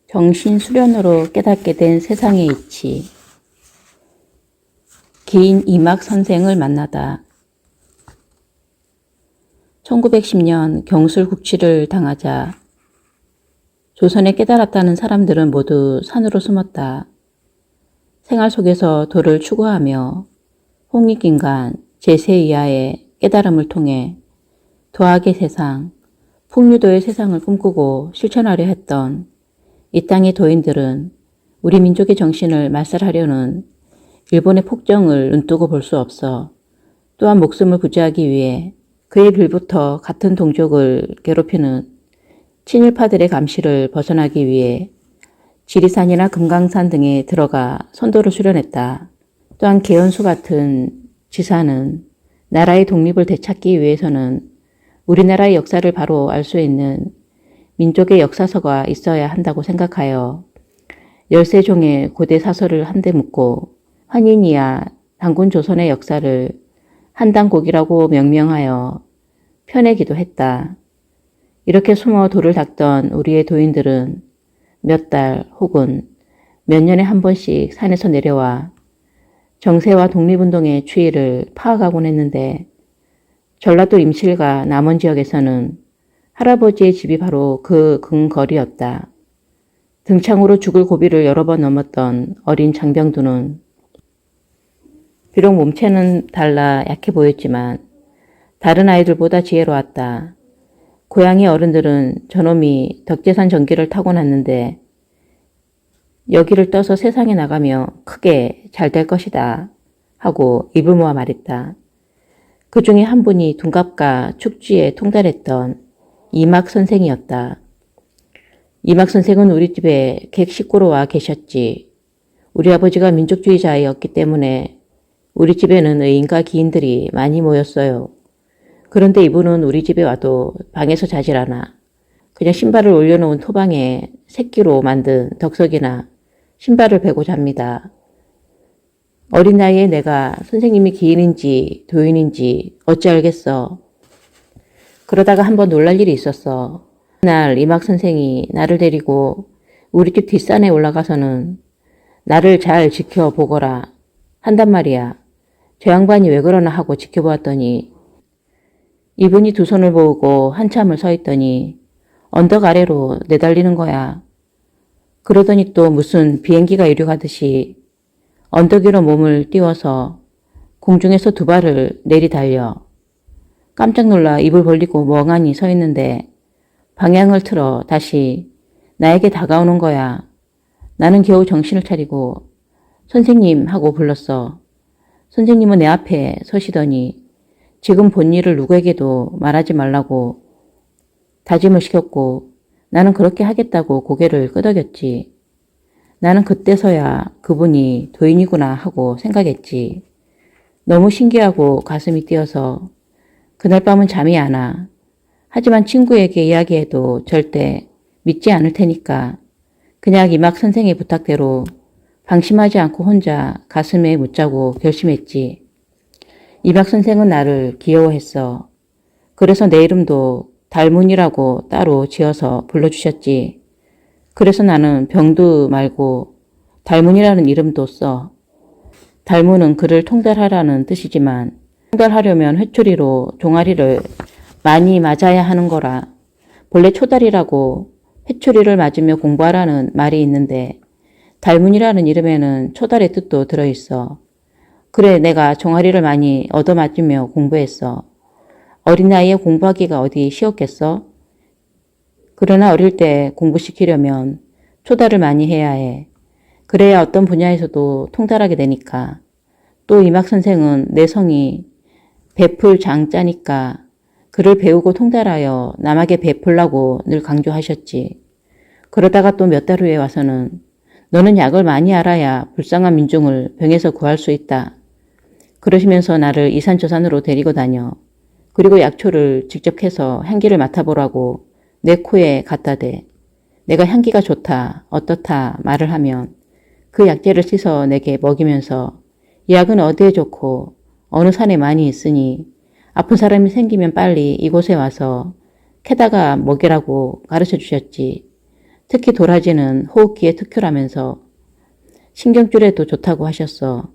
정신수련으로 깨닫게 된 세상의 이치. 긴 이막 선생을 만나다. 1910년 경술국치를 당하자 조선에 깨달았다는 사람들은 모두 산으로 숨었다. 생활 속에서 도를 추구하며 홍익인간 제세이하의 깨달음을 통해 도학의 세상, 풍류도의 세상을 꿈꾸고 실천하려 했던 이 땅의 도인들은 우리 민족의 정신을 말살하려는 일본의 폭정을 눈뜨고 볼 수 없어 또한 목숨을 부지하기 위해 그의 빌부터 같은 동족을 괴롭히는 친일파들의 감시를 벗어나기 위해 지리산이나 금강산 등에 들어가 선도를 수련했다. 또한 개연수 같은 지사는 나라의 독립을 되찾기 위해서는 우리나라의 역사를 바로 알 수 있는 민족의 역사서가 있어야 한다고 생각하여 13종의 고대 사설을 한데 묶고 환인이야 단군 조선의 역사를 한당곡이라고 명명하여 펴내기도 했다. 이렇게 숨어 도를 닦던 우리의 도인들은 몇 달 혹은 몇 년에 한 번씩 산에서 내려와 정세와 독립운동의 추이를 파악하곤 했는데 전라도 임실과 남원 지역에서는 할아버지의 집이 바로 그 근거리였다. 등창으로 죽을 고비를 여러 번 넘었던 어린 장병두는 비록 몸체는 달라 약해 보였지만 다른 아이들보다 지혜로웠다. 고향의 어른들은 저놈이 덕제산 전기를 타고났는데 여기를 떠서 세상에 나가며 크게 잘 될 것이다 하고 입을 모아 말했다. 그 중에 한 분이 둔갑과 축지에 통달했던 이막 선생이었다. 이막 선생은 우리 집에 객 식구로 와 계셨지. 우리 아버지가 민족주의자였기 때문에 우리 집에는 의인과 기인들이 많이 모였어요. 그런데 이분은 우리 집에 와도 방에서 자질 않아. 그냥 신발을 올려놓은 토방에 새끼로 만든 덕석이나 신발을 베고 잡니다. 어린 나이에 내가 선생님이 기인인지 도인인지 어찌 알겠어. 그러다가 한번 놀랄 일이 있었어. 그날 이막 선생이 나를 데리고 우리 집 뒷산에 올라가서는 나를 잘 지켜보거라 한단 말이야. 저 양반이 왜 그러나 하고 지켜보았더니 이분이 두 손을 모으고 한참을 서 있더니 언덕 아래로 내달리는 거야. 그러더니 또 무슨 비행기가 이륙하듯이 언덕 위로 몸을 띄워서 공중에서 두 발을 내리달려. 깜짝 놀라 입을 벌리고 멍하니 서 있는데 방향을 틀어 다시 나에게 다가오는 거야. 나는 겨우 정신을 차리고 선생님 하고 불렀어. 선생님은 내 앞에 서시더니 지금 본 일을 누구에게도 말하지 말라고 다짐을 시켰고 나는 그렇게 하겠다고 고개를 끄덕였지. 나는 그때서야 그분이 도인이구나 하고 생각했지. 너무 신기하고 가슴이 뛰어서 그날 밤은 잠이 안 와. 하지만 친구에게 이야기해도 절대 믿지 않을 테니까 그냥 이막 선생의 부탁대로 방심하지 않고 혼자 가슴에 묻자고 결심했지. 이막 선생은 나를 귀여워했어. 그래서 내 이름도 달문이라고 따로 지어서 불러주셨지. 그래서 나는 병두 말고 달문이라는 이름도 써. 달문은 그를 통달하라는 뜻이지만 통달하려면 회초리로 종아리를 많이 맞아야 하는 거라. 본래 초달이라고 회초리를 맞으며 공부하라는 말이 있는데 달문이라는 이름에는 초달의 뜻도 들어있어. 그래 내가 종아리를 많이 얻어맞으며 공부했어. 어린 나이에 공부하기가 어디 쉬웠겠어? 그러나 어릴 때 공부시키려면 초달을 많이 해야 해. 그래야 어떤 분야에서도 통달하게 되니까. 또 이막 선생은 내 성이 베풀 장자니까 그를 배우고 통달하여 남에게 베풀라고 늘 강조하셨지. 그러다가 또 몇 달 후에 와서는 너는 약을 많이 알아야 불쌍한 민중을 병에서 구할 수 있다. 그러시면서 나를 이산저산으로 데리고 다녀. 그리고 약초를 직접 해서 향기를 맡아보라고 내 코에 갖다 대. 내가 향기가 좋다, 어떻다 말을 하면 그 약재를 씻어 내게 먹이면서 이 약은 어디에 좋고 어느 산에 많이 있으니 아픈 사람이 생기면 빨리 이곳에 와서 캐다가 먹이라고 가르쳐 주셨지. 특히 도라지는 호흡기에 특효라면서 신경줄에도 좋다고 하셨어.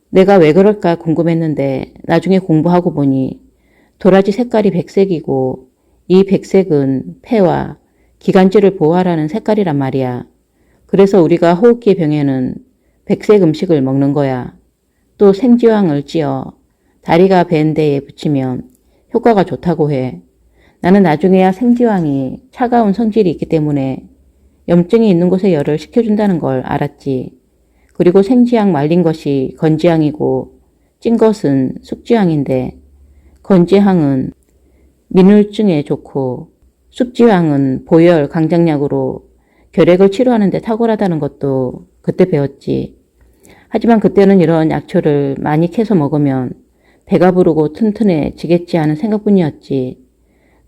내가 왜 그럴까 궁금했는데 나중에 공부하고 보니 도라지 색깔이 백색이고 이 백색은 폐와 기관지를 보호하라는 색깔이란 말이야. 그래서 우리가 호흡기 병에는 백색 음식을 먹는 거야. 또 생지황을 찧어 다리가 벤 데에 붙이면 효과가 좋다고 해. 나는 나중에야 생지황이 차가운 성질이 있기 때문에 염증이 있는 곳에 열을 식혀준다는 걸 알았지. 그리고 생지황 말린 것이 건지황이고 찐 것은 숙지황인데 건지황은 민울증에 좋고 숙지황은 보열, 강장약으로 결핵을 치료하는 데 탁월하다는 것도 그때 배웠지. 하지만 그때는 이런 약초를 많이 캐서 먹으면 배가 부르고 튼튼해지겠지 하는 생각뿐이었지.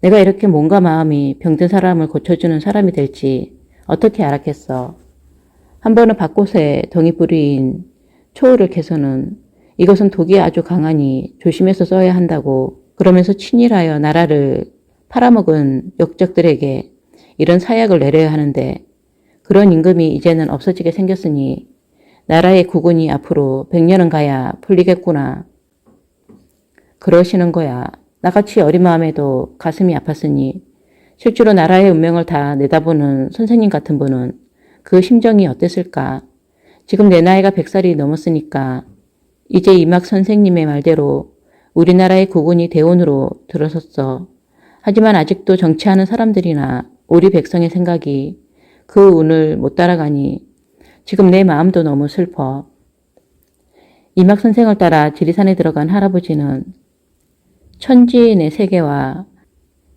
내가 이렇게 몸과 마음이 병든 사람을 고쳐주는 사람이 될지 어떻게 알았겠어. 한 번은 밭곳에 덩이뿌리인 초를 캐서는 이것은 독이 아주 강하니 조심해서 써야 한다고 그러면서 친일하여 나라를 팔아먹은 역적들에게 이런 사약을 내려야 하는데 그런 임금이 이제는 없어지게 생겼으니 나라의 국운이 앞으로 100년은 가야 풀리겠구나. 그러시는 거야. 나같이 어린 마음에도 가슴이 아팠으니 실제로 나라의 운명을 다 내다보는 선생님 같은 분은 그 심정이 어땠을까. 지금 내 나이가 100살이 넘었으니까 이제 이막 선생님의 말대로 우리나라의 국운이 대운으로 들어섰어. 하지만 아직도 정치하는 사람들이나 우리 백성의 생각이 그 운을 못 따라가니 지금 내 마음도 너무 슬퍼. 이막 선생을 따라 지리산에 들어간 할아버지는 천지인의 세계와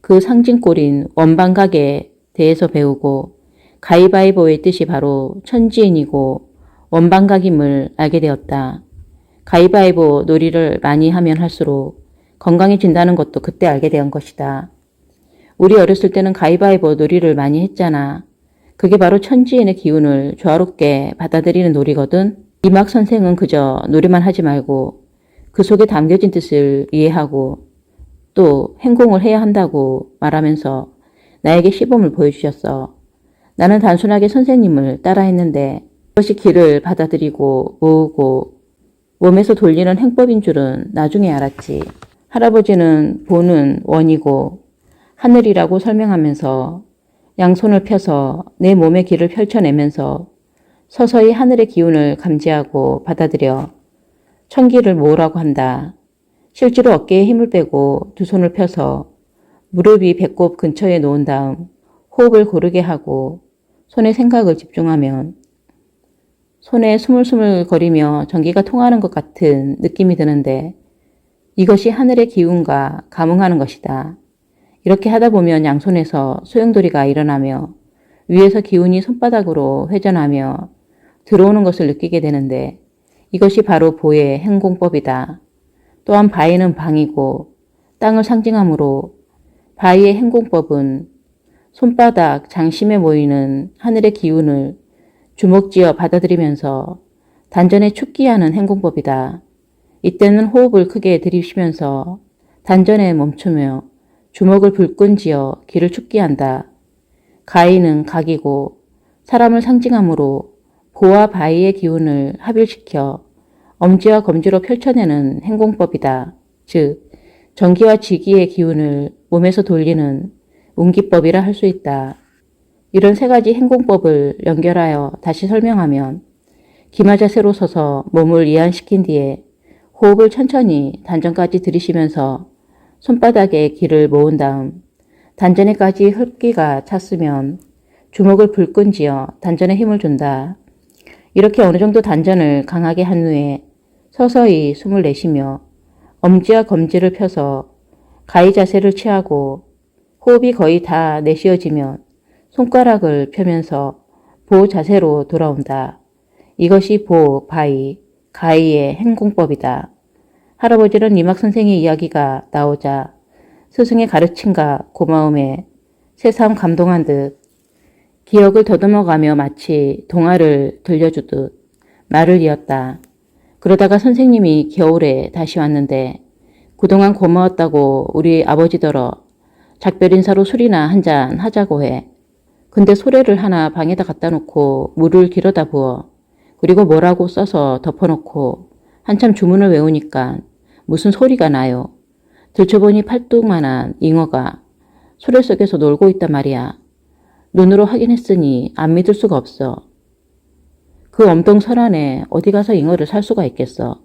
그 상징꼴인 원방각에 대해서 배우고 가위바위보의 뜻이 바로 천지인이고 원방각임을 알게 되었다. 가위바위보 놀이를 많이 하면 할수록 건강해진다는 것도 그때 알게 된 것이다. 우리 어렸을 때는 가위바위보 놀이를 많이 했잖아. 그게 바로 천지인의 기운을 조화롭게 받아들이는 놀이거든. 이막 선생은 그저 놀이만 하지 말고 그 속에 담겨진 뜻을 이해하고 또 행공을 해야 한다고 말하면서 나에게 시범을 보여주셨어. 나는 단순하게 선생님을 따라했는데 그것이 길을 받아들이고 모으고 몸에서 돌리는 행법인 줄은 나중에 알았지. 할아버지는 보는 원이고 하늘이라고 설명하면서 양손을 펴서 내 몸의 길을 펼쳐내면서 서서히 하늘의 기운을 감지하고 받아들여 천기를 모으라고 한다. 실제로 어깨에 힘을 빼고 두 손을 펴서 무릎이 배꼽 근처에 놓은 다음 호흡을 고르게 하고 손에 생각을 집중하면 손에 스물스물 거리며 전기가 통하는 것 같은 느낌이 드는데 이것이 하늘의 기운과 감응하는 것이다. 이렇게 하다 보면 양손에서 소용돌이가 일어나며 위에서 기운이 손바닥으로 회전하며 들어오는 것을 느끼게 되는데 이것이 바로 보의 행공법이다. 또한 바위는 방이고 땅을 상징하므로 바위의 행공법은 손바닥 장심에 모이는 하늘의 기운을 주먹쥐어 받아들이면서 단전에 축기하는 행공법이다. 이때는 호흡을 크게 들이쉬면서 단전에 멈추며 주먹을 불끈쥐어 기를 축기한다. 가위는 각이고 사람을 상징하므로 보와 바위의 기운을 합일시켜 엄지와 검지로 펼쳐내는 행공법이다. 즉 전기와 지기의 기운을 몸에서 돌리는 운기법이라 할 수 있다. 이런 세 가지 행공법을 연결하여 다시 설명하면 기마자세로 서서 몸을 이완시킨 뒤에 호흡을 천천히 단전까지 들이쉬면서 손바닥에 기를 모은 다음 단전에까지 흡기가 찼으면 주먹을 불끈쥐어 단전에 힘을 준다. 이렇게 어느 정도 단전을 강하게 한 후에 서서히 숨을 내쉬며 엄지와 검지를 펴서 가위 자세를 취하고 호흡이 거의 다 내쉬어지면 손가락을 펴면서 보 자세로 돌아온다. 이것이 보, 바위, 가위의 행공법이다. 할아버지는 이막 선생의 이야기가 나오자 스승의 가르침과 고마움에 새삼 감동한 듯 기억을 더듬어가며 마치 동화를 들려주듯 말을 이었다. 그러다가 선생님이 겨울에 다시 왔는데 그동안 고마웠다고 우리 아버지더러 작별 인사로 술이나 한잔 하자고 해. 근데 소래를 하나 방에다 갖다 놓고 물을 길어다 부어 그리고 뭐라고 써서 덮어놓고 한참 주문을 외우니까 무슨 소리가 나요. 들춰보니 팔뚝만한 잉어가 소래 속에서 놀고 있단 말이야. 눈으로 확인했으니 안 믿을 수가 없어. 그 엄동 설안에 어디 가서 잉어를 살 수가 있겠어.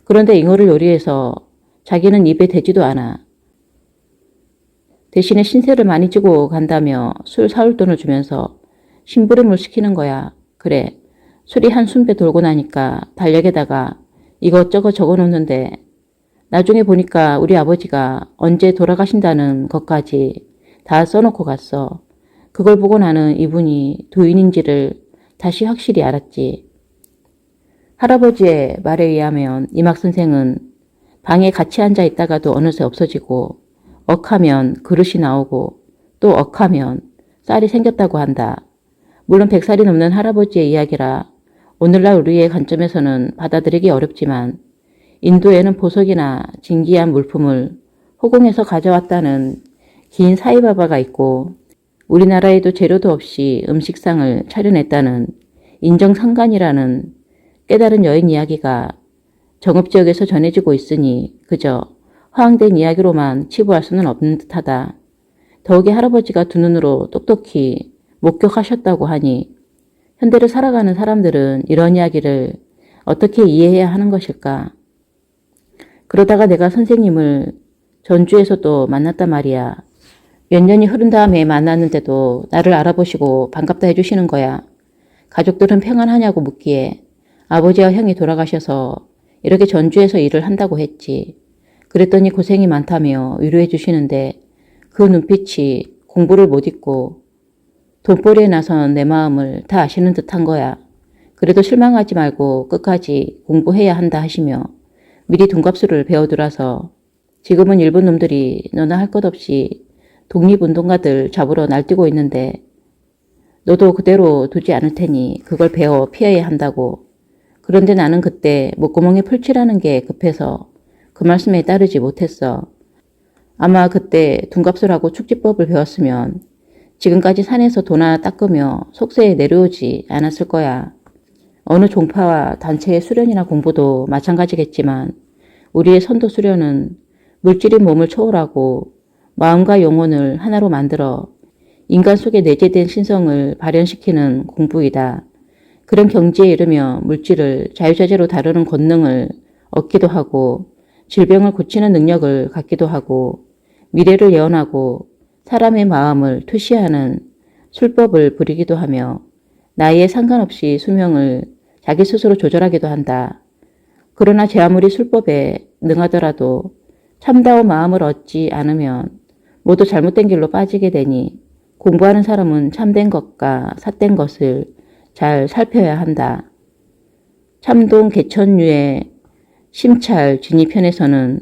그런데 잉어를 요리해서 자기는 입에 대지도 않아. 대신에 신세를 많이 지고 간다며 술 사올 돈을 주면서 심부름을 시키는 거야. 그래, 술이 한 순배 돌고 나니까 달력에다가 이것저것 적어놓는데 나중에 보니까 우리 아버지가 언제 돌아가신다는 것까지 다 써놓고 갔어. 그걸 보고 나는 이분이 도인인지를 다시 확실히 알았지. 할아버지의 말에 의하면 이막 선생은 방에 같이 앉아 있다가도 어느새 없어지고 억하면 그릇이 나오고 또 억하면 쌀이 생겼다고 한다. 물론 100살이 넘는 할아버지의 이야기라 오늘날 우리의 관점에서는 받아들이기 어렵지만 인도에는 보석이나 진귀한 물품을 호공에서 가져왔다는 긴 사이바바가 있고 우리나라에도 재료도 없이 음식상을 차려냈다는 인정상간이라는 깨달은 여인 이야기가 정읍지역에서 전해지고 있으니 그저 허황된 이야기로만 치부할 수는 없는 듯하다. 더욱이 할아버지가 두 눈으로 똑똑히 목격하셨다고 하니 현대를 살아가는 사람들은 이런 이야기를 어떻게 이해해야 하는 것일까? 그러다가 내가 선생님을 전주에서 또 만났단 말이야. 몇 년이 흐른 다음에 만났는데도 나를 알아보시고 반갑다 해주시는 거야. 가족들은 평안하냐고 묻기에 아버지와 형이 돌아가셔서 이렇게 전주에서 일을 한다고 했지. 그랬더니 고생이 많다며 위로해 주시는데 그 눈빛이 공부를 못 잊고 돈벌이에 나선 내 마음을 다 아시는 듯한 거야. 그래도 실망하지 말고 끝까지 공부해야 한다 하시며 미리 돈값술을 배워두라서 지금은 일본 놈들이 너나 할 것 없이 독립운동가들 잡으러 날뛰고 있는데 너도 그대로 두지 않을 테니 그걸 배워 피해야 한다고. 그런데 나는 그때 목구멍에 풀칠하는 게 급해서 그 말씀에 따르지 못했어. 아마 그때 둔갑술하고 축지법을 배웠으면 지금까지 산에서 도나 닦으며 속세에 내려오지 않았을 거야. 어느 종파와 단체의 수련이나 공부도 마찬가지겠지만 우리의 선도 수련은 물질인 몸을 초월하고 마음과 영혼을 하나로 만들어 인간 속에 내재된 신성을 발현시키는 공부이다. 그런 경지에 이르며 물질을 자유자재로 다루는 권능을 얻기도 하고 질병을 고치는 능력을 갖기도 하고 미래를 예언하고 사람의 마음을 투시하는 술법을 부리기도 하며 나이에 상관없이 수명을 자기 스스로 조절하기도 한다. 그러나 제 아무리 술법에 능하더라도 참다운 마음을 얻지 않으면 모두 잘못된 길로 빠지게 되니 공부하는 사람은 참된 것과 삿된 것을 잘 살펴야 한다. 참동 개천류의 심찰 진입편에서는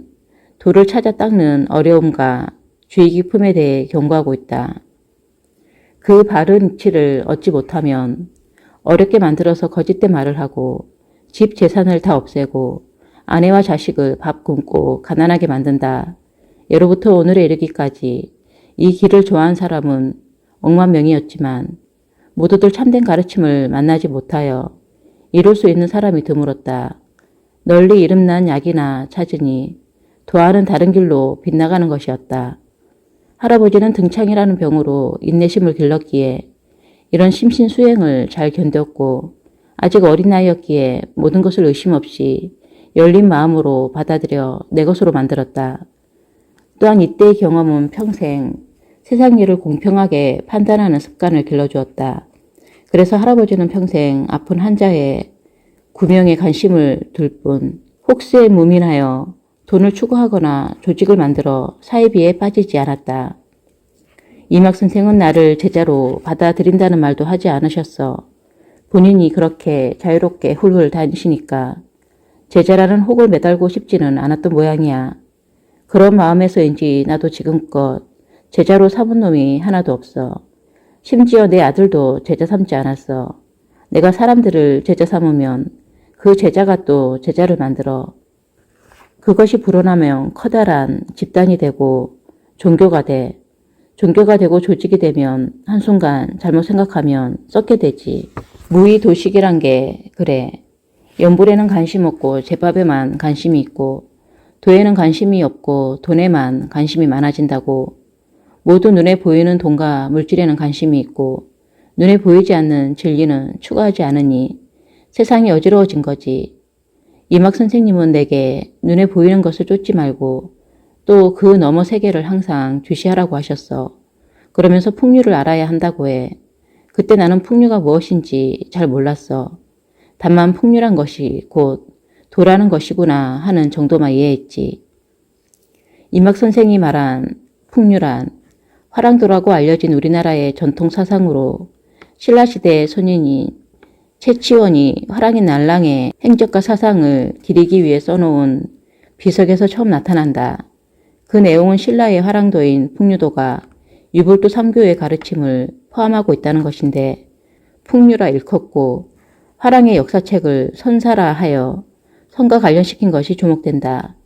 돌을 찾아 닦는 어려움과 주의 깊음에 대해 경고하고 있다. 그 바른 이치를 얻지 못하면 어렵게 만들어서 거짓된 말을 하고 집 재산을 다 없애고 아내와 자식을 밥 굶고 가난하게 만든다. 예로부터 오늘에 이르기까지 이 길을 좋아한 사람은 억만 명이었지만 모두들 참된 가르침을 만나지 못하여 이룰 수 있는 사람이 드물었다. 널리 이름난 약이나 찾으니 도하는 다른 길로 빗나가는 것이었다. 할아버지는 등창이라는 병으로 인내심을 길렀기에 이런 심신수행을 잘 견뎠고 아직 어린 나이였기에 모든 것을 의심 없이 열린 마음으로 받아들여 내 것으로 만들었다. 또한 이때의 경험은 평생 세상 일을 공평하게 판단하는 습관을 길러주었다. 그래서 할아버지는 평생 아픈 환자의 구명에 관심을 둘 뿐 혹세에 무민하여 돈을 추구하거나 조직을 만들어 사이비에 빠지지 않았다. 이막 선생은 나를 제자로 받아들인다는 말도 하지 않으셨어. 본인이 그렇게 자유롭게 훌훌 다니시니까 제자라는 혹을 매달고 싶지는 않았던 모양이야. 그런 마음에서인지 나도 지금껏 제자로 삼은 놈이 하나도 없어. 심지어 내 아들도 제자 삼지 않았어. 내가 사람들을 제자 삼으면 그 제자가 또 제자를 만들어 그것이 불어나면 커다란 집단이 되고 종교가 돼. 종교가 되고 조직이 되면 한순간 잘못 생각하면 썩게 되지. 무의도식이란 게 그래. 연불에는 관심 없고 제밥에만 관심이 있고 도에는 관심이 없고 돈에만 관심이 많아진다고. 모두 눈에 보이는 돈과 물질에는 관심이 있고 눈에 보이지 않는 진리는 추구하지 않으니 세상이 어지러워진 거지. 이막 선생님은 내게 눈에 보이는 것을 쫓지 말고 또 그 너머 세계를 항상 주시하라고 하셨어. 그러면서 풍류를 알아야 한다고 해. 그때 나는 풍류가 무엇인지 잘 몰랐어. 다만 풍류란 것이 곧 도라는 것이구나 하는 정도만 이해했지. 이막 선생이 말한 풍류란 화랑도라고 알려진 우리나라의 전통 사상으로 신라시대의 선인인 채치원이 화랑이 날랑의 행적과 사상을 기리기 위해 써놓은 비석에서 처음 나타난다. 그 내용은 신라의 화랑도인 풍류도가 유불도 3교의 가르침을 포함하고 있다는 것인데 풍류라 일컫고 화랑의 역사책을 선사라 하여 선과 관련시킨 것이 주목된다.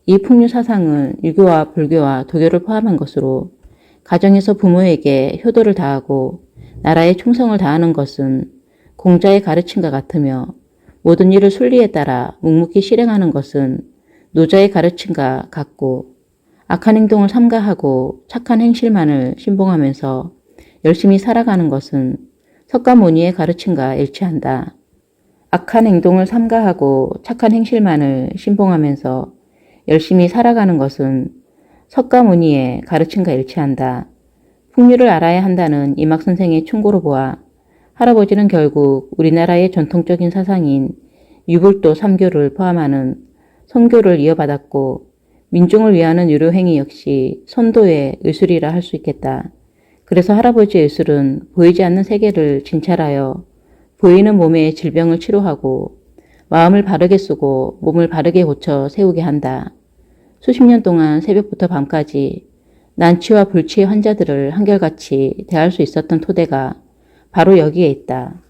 이 풍류 사상은 유교와 불교와 도교를 포함한 것으로 가정에서 부모에게 효도를 다하고 나라에 충성을 다하는 것은 공자의 가르침과 같으며 모든 일을 순리에 따라 묵묵히 실행하는 것은 노자의 가르침과 같고 악한 행동을 삼가하고 착한 행실만을 신봉하면서 열심히 살아가는 것은 석가모니의 가르침과 일치한다. 악한 행동을 삼가하고 착한 행실만을 신봉하면서 열심히 살아가는 것은 석가모니의 가르침과 일치한다. 풍류를 알아야 한다는 이막 선생의 충고로 보아 할아버지는 결국 우리나라의 전통적인 사상인 유불도 3교를 포함하는 선교를 이어받았고 민중을 위하는 유료행위 역시 선도의 의술이라 할 수 있겠다. 그래서 할아버지의 의술은 보이지 않는 세계를 진찰하여 보이는 몸의 질병을 치료하고 마음을 바르게 쓰고 몸을 바르게 고쳐 세우게 한다. 수십 년 동안 새벽부터 밤까지 난치와 불치의 환자들을 한결같이 대할 수 있었던 토대가 바로 여기에 있다.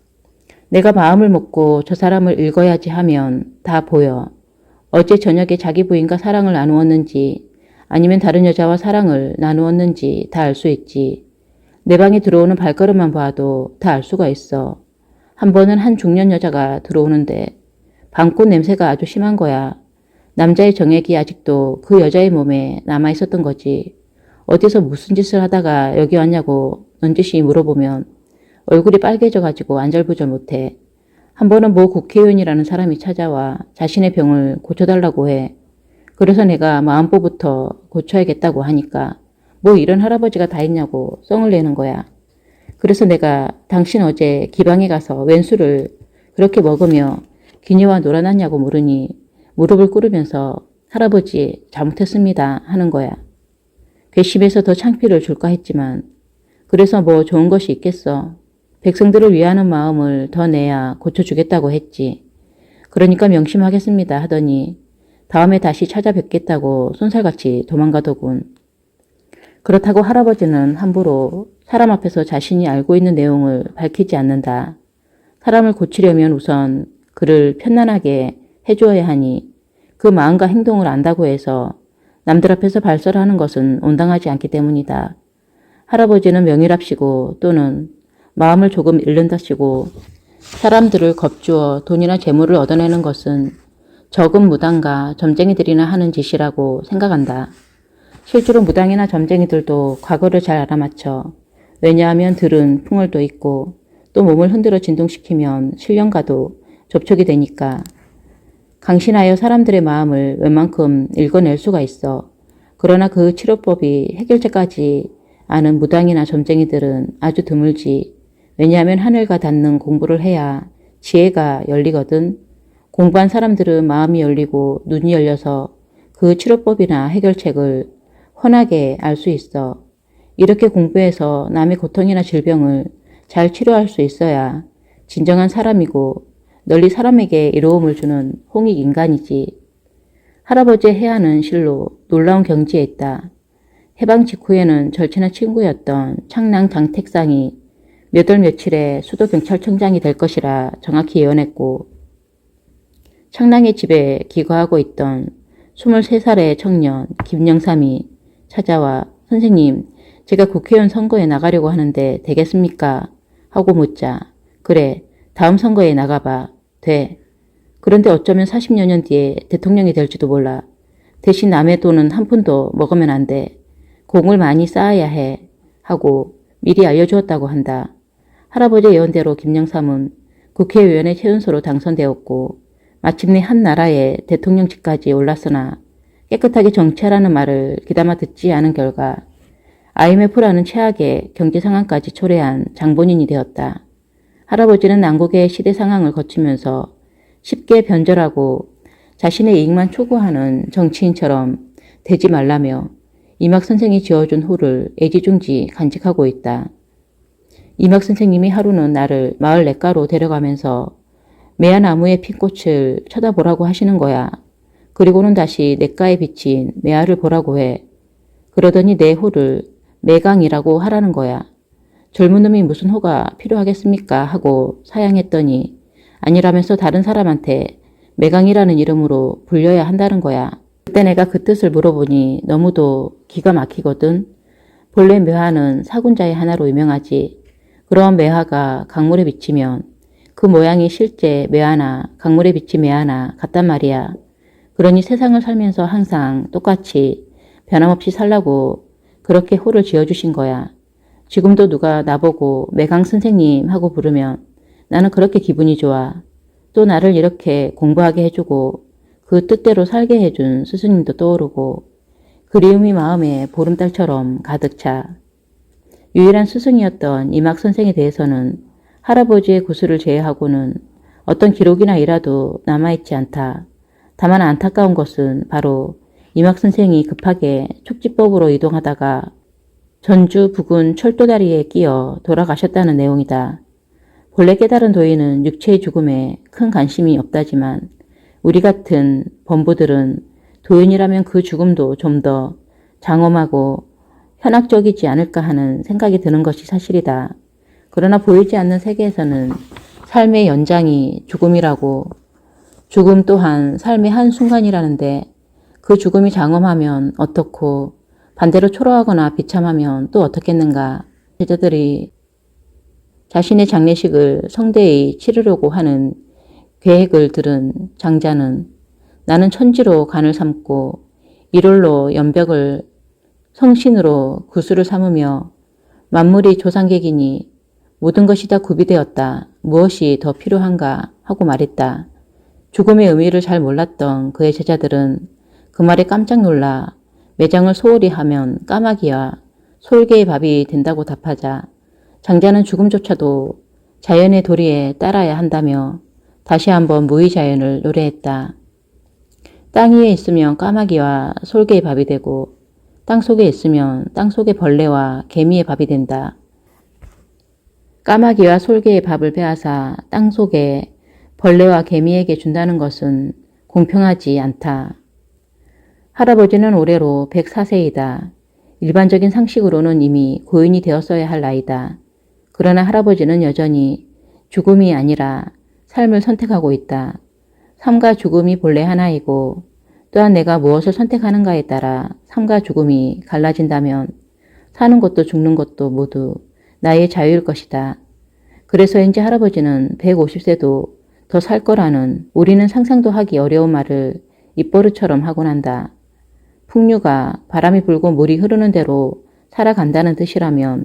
내가 마음을 먹고 저 사람을 읽어야지 하면 다 보여. 어제 저녁에 자기 부인과 사랑을 나누었는지 아니면 다른 여자와 사랑을 나누었는지 다 알 수 있지. 내 방에 들어오는 발걸음만 봐도 다 알 수가 있어. 한 번은 한 중년 여자가 들어오는데 방꽃 냄새가 아주 심한 거야. 남자의 정액이 아직도 그 여자의 몸에 남아있었던 거지. 어디서 무슨 짓을 하다가 여기 왔냐고 넌지시 물어보면 얼굴이 빨개져가지고 안절부절 못해. 한 번은 모 국회의원이라는 사람이 찾아와 자신의 병을 고쳐달라고 해. 그래서 내가 마음보부터 고쳐야겠다고 하니까 뭐 이런 할아버지가 다 있냐고 썽을 내는 거야. 그래서 내가 당신 어제 기방에 가서 웬 술을 그렇게 먹으며 기녀와 놀아났냐고 물으니 무릎을 꿇으면서 할아버지 잘못했습니다 하는 거야. 괘씸해서 더 창피를 줄까 했지만 그래서 뭐 좋은 것이 있겠어. 백성들을 위하는 마음을 더 내야 고쳐주겠다고 했지. 그러니까 명심하겠습니다 하더니 다음에 다시 찾아뵙겠다고 쏜살같이 도망가더군. 그렇다고 할아버지는 함부로 사람 앞에서 자신이 알고 있는 내용을 밝히지 않는다. 사람을 고치려면 우선 그를 편안하게 해주어야 하니 그 마음과 행동을 안다고 해서 남들 앞에서 발설하는 것은 온당하지 않기 때문이다. 할아버지는 명일합시고 또는 마음을 조금 잃는다시고 사람들을 겁주어 돈이나 재물을 얻어내는 것은 적은 무당과 점쟁이들이나 하는 짓이라고 생각한다. 실제로 무당이나 점쟁이들도 과거를 잘 알아맞혀. 왜냐하면 들은 풍월도 있고 또 몸을 흔들어 진동시키면 신령과도 접촉이 되니까. 강신하여 사람들의 마음을 웬만큼 읽어낼 수가 있어. 그러나 그 치료법이 해결제까지 아는 무당이나 점쟁이들은 아주 드물지. 왜냐하면 하늘과 닿는 공부를 해야 지혜가 열리거든. 공부한 사람들은 마음이 열리고 눈이 열려서 그 치료법이나 해결책을 훤하게 알 수 있어. 이렇게 공부해서 남의 고통이나 질병을 잘 치료할 수 있어야 진정한 사람이고 널리 사람에게 이로움을 주는 홍익인간이지. 할아버지의 해안은 실로 놀라운 경지에 있다. 해방 직후에는 절친한 친구였던 창랑 장택상이 몇 월 며칠에 수도 경찰청장이 될 것이라 정확히 예언했고 창랑의 집에 기거하고 있던 23살의 청년 김영삼이 찾아와 선생님, 제가 국회의원 선거에 나가려고 하는데 되겠습니까? 하고 묻자 그래 다음 선거에 나가봐. 돼. 그런데 어쩌면 40여 년 뒤에 대통령이 될지도 몰라. 대신 남의 돈은 한 푼도 먹으면 안 돼. 공을 많이 쌓아야 해. 하고 미리 알려주었다고 한다. 할아버지의 예언대로 김영삼은 국회의원의 최연소로 당선되었고 마침내 한 나라의 대통령직까지 올랐으나 깨끗하게 정치하라는 말을 귀담아 듣지 않은 결과 IMF라는 최악의 경제 상황까지 초래한 장본인이 되었다. 할아버지는 난국의 시대 상황을 거치면서 쉽게 변절하고 자신의 이익만 추구하는 정치인처럼 되지 말라며 이막 선생이 지어준 후를 애지중지 간직하고 있다. 이막 선생님이 하루는 나를 마을 냇가로 데려가면서 매화나무의 핀 꽃을 쳐다보라고 하시는 거야. 그리고는 다시 냇가에 비친 매화를 보라고 해. 그러더니 내 호를 매강이라고 하라는 거야. 젊은 놈이 무슨 호가 필요하겠습니까? 하고 사양했더니 아니라면서 다른 사람한테 매강이라는 이름으로 불려야 한다는 거야. 그때 내가 그 뜻을 물어보니 너무도 기가 막히거든. 본래 매화는 사군자의 하나로 유명하지. 그런 매화가 강물에 비치면 그 모양이 실제 매화나 강물에 비친 매화나 같단 말이야. 그러니 세상을 살면서 항상 똑같이 변함없이 살라고 그렇게 호를 지어주신 거야. 지금도 누가 나보고 매강 선생님 하고 부르면 나는 그렇게 기분이 좋아. 또 나를 이렇게 공부하게 해주고 그 뜻대로 살게 해준 스승님도 떠오르고 그리움이 마음에 보름달처럼 가득 차. 유일한 스승이었던 이막 선생에 대해서는 할아버지의 구술을 제외하고는 어떤 기록이나 일화도 남아있지 않다. 다만 안타까운 것은 바로 이막 선생이 급하게 촉지법으로 이동하다가 전주 부근 철도다리에 끼어 돌아가셨다는 내용이다. 본래 깨달은 도인은 육체의 죽음에 큰 관심이 없다지만 우리 같은 범부들은 도인이라면 그 죽음도 좀 더 장엄하고 현학적이지 않을까 하는 생각이 드는 것이 사실이다. 그러나 보이지 않는 세계에서는 삶의 연장이 죽음이라고 죽음 또한 삶의 한순간이라는데 그 죽음이 장엄하면 어떻고 반대로 초라하거나 비참하면 또 어떻겠는가. 제자들이 자신의 장례식을 성대히 치르려고 하는 계획을 들은 장자는 나는 천지로 간을 삼고 일월로 연벽을 성신으로 구수를 삼으며 만물이 조상객이니 모든 것이 다 구비되었다. 무엇이 더 필요한가 하고 말했다. 죽음의 의미를 잘 몰랐던 그의 제자들은 그 말에 깜짝 놀라 매장을 소홀히 하면 까마귀와 솔개의 밥이 된다고 답하자 장자는 죽음조차도 자연의 도리에 따라야 한다며 다시 한번 무의자연을 노래했다. 땅 위에 있으면 까마귀와 솔개의 밥이 되고 땅 속에 있으면 땅 속의 벌레와 개미의 밥이 된다. 까마귀와 솔개의 밥을 빼앗아 땅 속에 벌레와 개미에게 준다는 것은 공평하지 않다. 할아버지는 올해로 104세이다. 일반적인 상식으로는 이미 고인이 되었어야 할 나이다. 그러나 할아버지는 여전히 죽음이 아니라 삶을 선택하고 있다. 삶과 죽음이 본래 하나이고 또한 내가 무엇을 선택하는가에 따라 삶과 죽음이 갈라진다면 사는 것도 죽는 것도 모두 나의 자유일 것이다. 그래서인지 할아버지는 150세도 더 살 거라는 우리는 상상도 하기 어려운 말을 입버릇처럼 하곤 한다. 풍류가 바람이 불고 물이 흐르는 대로 살아간다는 뜻이라면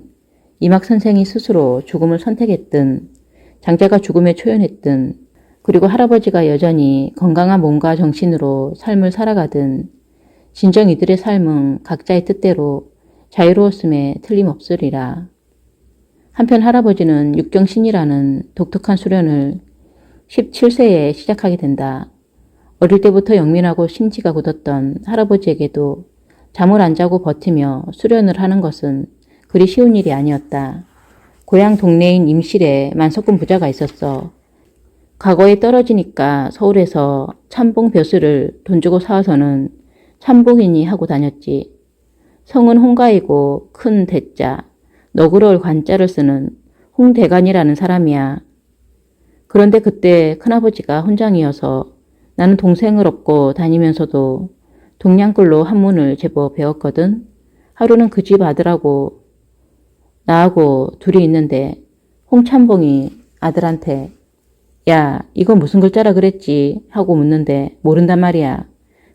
이막 선생이 스스로 죽음을 선택했든 장자가 죽음에 초연했든 그리고 할아버지가 여전히 건강한 몸과 정신으로 삶을 살아가든 진정 이들의 삶은 각자의 뜻대로 자유로웠음에 틀림없으리라. 한편 할아버지는 육경신이라는 독특한 수련을 17세에 시작하게 된다. 어릴 때부터 영민하고 심지가 굳었던 할아버지에게도 잠을 안 자고 버티며 수련을 하는 것은 그리 쉬운 일이 아니었다. 고향 동네인 임실에 만석군 부자가 있었어. 과거에 떨어지니까 서울에서 참봉 벼슬을 돈 주고 사와서는 참봉이니 하고 다녔지. 성은 홍가이고 큰 대자, 너그러울 관자를 쓰는 홍대간이라는 사람이야. 그런데 그때 큰아버지가 혼장이어서 나는 동생을 업고 다니면서도 동량글로 한문을 제법 배웠거든. 하루는 그 집 아들하고 나하고 둘이 있는데 홍참봉이 아들한테 야, 이거 무슨 글자라 그랬지? 하고 묻는데 모른단 말이야.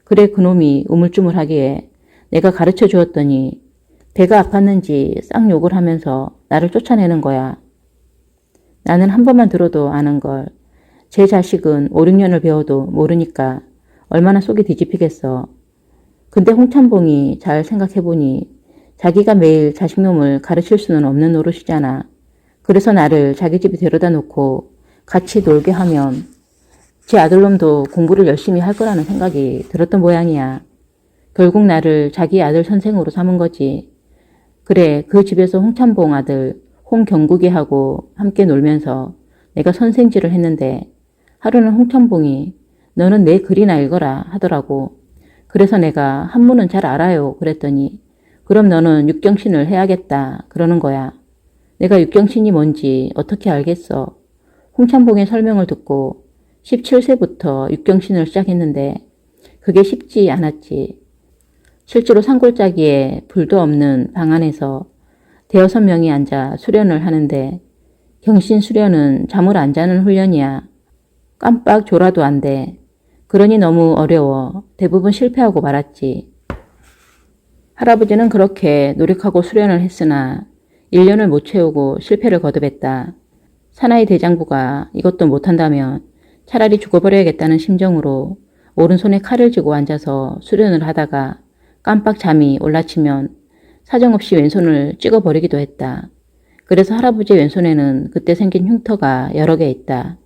그래 그놈이 우물쭈물하기에 내가 가르쳐 주었더니 배가 아팠는지 쌍욕을 하면서 나를 쫓아내는 거야. 나는 한 번만 들어도 아는 걸. 제 자식은 5, 6년을 배워도 모르니까 얼마나 속이 뒤집히겠어. 근데 홍참봉이 잘 생각해보니 자기가 매일 자식놈을 가르칠 수는 없는 노릇이잖아. 그래서 나를 자기 집에 데려다 놓고 같이 놀게 하면 제 아들놈도 공부를 열심히 할 거라는 생각이 들었던 모양이야. 결국 나를 자기 아들 선생으로 삼은 거지. 그래, 그 집에서 홍참봉 아들 홍경국이하고 함께 놀면서 내가 선생질을 했는데 하루는 홍참봉이 너는 내 글이나 읽어라 하더라고. 그래서 내가 한문은 잘 알아요 그랬더니 그럼 너는 육경신을 해야겠다 그러는 거야. 내가 육경신이 뭔지 어떻게 알겠어. 홍참봉의 설명을 듣고 17세부터 육경신을 시작했는데 그게 쉽지 않았지. 실제로 산골짜기에 불도 없는 방 안에서 대여섯 명이 앉아 수련을 하는데 경신 수련은 잠을 안 자는 훈련이야. 깜빡 졸아도 안 돼. 그러니 너무 어려워. 대부분 실패하고 말았지. 할아버지는 그렇게 노력하고 수련을 했으나 1년을 못 채우고 실패를 거듭했다. 사나이 대장부가 이것도 못한다면 차라리 죽어버려야겠다는 심정으로 오른손에 칼을 쥐고 앉아서 수련을 하다가 깜빡 잠이 올라치면 사정없이 왼손을 찍어버리기도 했다. 그래서 할아버지 왼손에는 그때 생긴 흉터가 여러 개 있다.